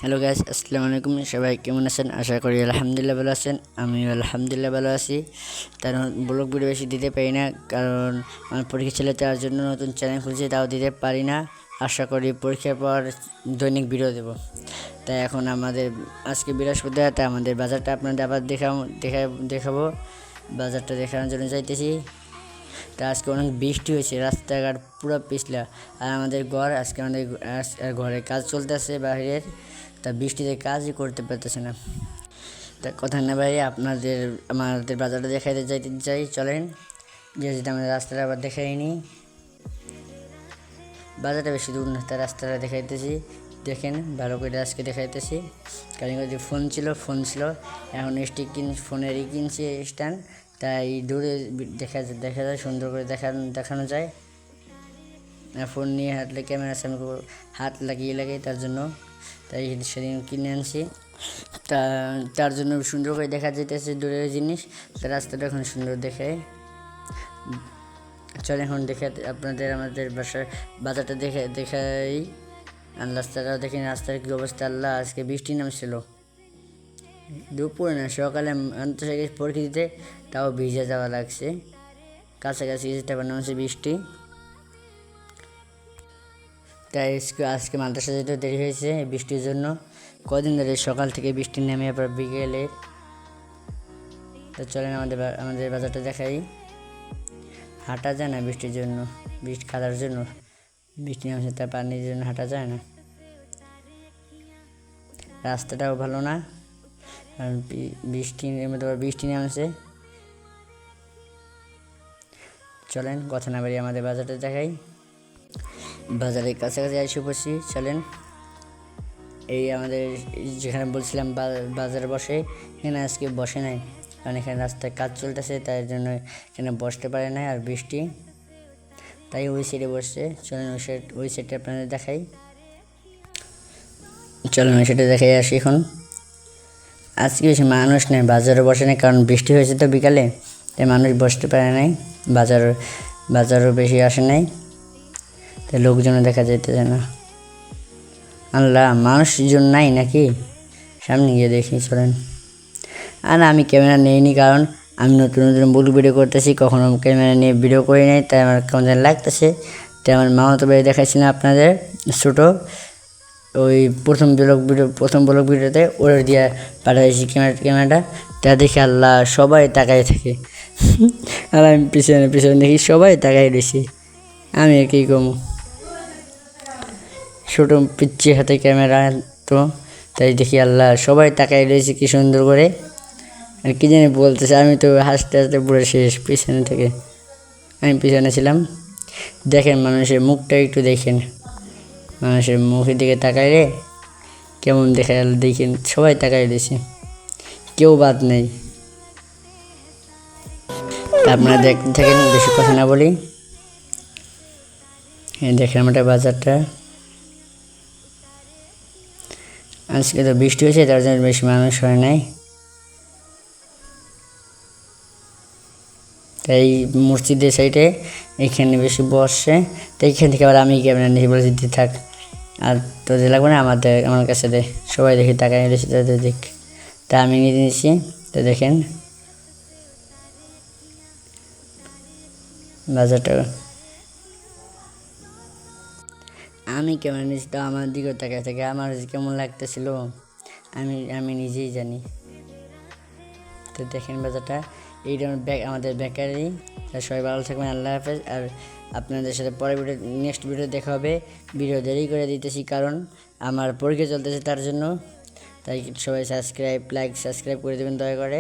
Hello guys, আসসালামু আলাইকুম। সবাই কেমন আছেন? আশা করি আলহামদুলিল্লাহ ভালো আছেন। আমিও আলহামদুলিল্লাহ ভালো আছি। কারণ ব্লগ ভিডিও বেশি দিতে পারি না, কারণ আমার পরীক্ষা ছিল, তার জন্য নতুন চ্যানেল খুলছি, তাও দিতে পারি না। আশা করি পরীক্ষার পর দৈনিক ভিডিও দেবো। তাই এখন আজকে বৃহস্পতিবার, তাই আমাদের বাজারটা আপনাদের আবার দেখাবো। বাজারটা দেখানোর জন্য যাইতেছি। তা আজকে অনেক বৃষ্টি হয়েছে, রাস্তাঘাট পুরো পিছলা। আর আমাদের ঘরের কাজ চলতেছে বাইরের, তা বৃষ্টিতে কাজই করতে পারতেছে না। তা কথা না ভাই, আমাদের বাজারটা দেখাইতে যাইতে চাই, চলেন। যেহেতু আমাদের রাস্তাটা আবার দেখাইনি, বাজারটা বেশি দূর না, তার রাস্তাটা দেখাইতেছি। দেখেন ভালো করে আজকে দেখাইতেছি। কারণ ফোন ছিল, এখন ফোনেরই কিনছি স্ট্যান্ড, তাই দূরে দেখা যায়, সুন্দর করে দেখানো যায়। ফোন নিয়ে হাঁটলে ক্যামেরার সামনে হাত লাগিয়ে তার জন্য, তাই সেদিন কিনে আনছি। তার জন্য সুন্দর করে দেখা যাইতেছে দূরের জিনিস, তার রাস্তাটা এখন সুন্দর দেখায়। চলে এখন আপনাদের আমাদের বাজারটা দেখাই। আর রাস্তাটাও দেখেন, রাস্তার কী অবস্থা। আল্লাহ, আজকে বৃষ্টি নামছিল, দুপুরে না সকালে আন্তর্জাতিক পরীক্ষা দিতে, তাও ভিজে যাওয়া লাগছে। কাছাকাছি তারপর নামছে বৃষ্টি। তাই আজকে মাদ্রাসা যেতে দেরি হয়েছে বৃষ্টির জন্য। কদিন ধরে সকাল থেকে বৃষ্টি নেমে আবার বিকেলে। তো চলেন আমাদের বাজারটা দেখাই। হাঁটা যায় না বৃষ্টির জন্য, খাদার জন্য বৃষ্টি নামছে, তার পানির জন্য হাঁটা যায় না। রাস্তাটাও ভালো না, কারণ বৃষ্টি নামছে। চলেন কথা না বাড়ি আমাদের বাজারটা দেখাই। বাজারের কাছাকাছি এসে পড়ছি, চলেন। এই আমাদের যেখানে বলছিলাম বাজার বসে, এখানে আজকে বসে নাই, কারণ এখানে রাস্তায় কাজ চলতেছে, তাই জন্য এখানে বসতে পারে না। আর বৃষ্টি, তাই ওই সাইডে বসছে। চলেন ওই সাইডটা আপনাদের দেখাই। চলেন ওই সাইডে দেখাই আসি এখন। আজকে বেশি মানুষ নেই, বাজারে বসে নেই, কারণ বৃষ্টি হয়েছে তো বিকালে, তাই মানুষ বসতে পারে নাই। বাজারও বেশি আসে নাই, তাই লোকজনও দেখা যাইতেছে না। আল্লাহ, মানুষজন নাই নাকি? সামনে গিয়ে দেখি, চলেন। আর আমি ক্যামেরা নিইনি, কারণ আমি নতুন ভিডিও করতেছি, কখনো ক্যামেরা নিয়ে ভিডিও করি নাই, তাই আমার কেমন যেন লাগতেছে। তাই আমার মামাতো বাড়ি দেখাচ্ছিলাম আপনাদের ছোটো, ওই প্রথম ব্লগ ভিডিওতে ওর দিয়ে পাঠাইছি ক্যামেরাটা। তা দেখি আল্লাহ, সবাই তাকাই থাকে। আর আমি পিছনে দেখি সবাই তাকাই রয়েছি। আমি আর কি কমু, ছোটো পিচ্ছি হাতে ক্যামেরা, তো তাই দেখি আল্লাহ সবাই তাকাই রয়েছে কি সুন্দর করে। আর কি জানি বলতেছে, আমি তো হাসতে হাসতে পুরো শেষ পিছনে থেকে। আমি পিছনে ছিলাম। দেখেন মানুষের মুখটা একটু দেখেন, মানুষের মুখের দিকে তাকাই রে কেমন দেখা গেল। দেখেন সবাই তাকাই রয়েছে, কেউ বাদ নেই। আপনারা দেখেন, বেশি কথা না বলি। দেখেন আমাদের বাজারটা। আজকে তো বৃষ্টি হয়েছে, তার জন্য বেশি মানুষ হয় নাই। তাই মসজিদের সাইডে এইখানে বেশি বসছে, তো এইখান থেকে আবার আমি ক্যামেরা নিয়ে বলে দিতে থাক। আর তোদের লাগবে না, আমার কাছে দে। সবাই দেখি টাকা নিয়েছি, তাদের দিক, তা আমি নিয়ে নিয়েছি। তো দেখেন বাজারটা, আমি ক্যামেরা নিয়েছি, তো আমার দিকেও তাকায় থাকে। আমার কেমন লাগতেছিল আমি নিজেই জানি। তো দেখেন বাজারটা, এইটা আমাদের বেকারি। সবাই ভালো থাকবেন, আল্লাহ হাফেজ। আর আপনাদের সাথে পরে নেক্সট ভিডিও দেখা হবে। ভিডিও দেরি করে দিতেছি, কারণ আমার পরীক্ষা চলতেছে, তার জন্য। তাই সবাই সাবস্ক্রাইব করে দেবেন দয়া করে।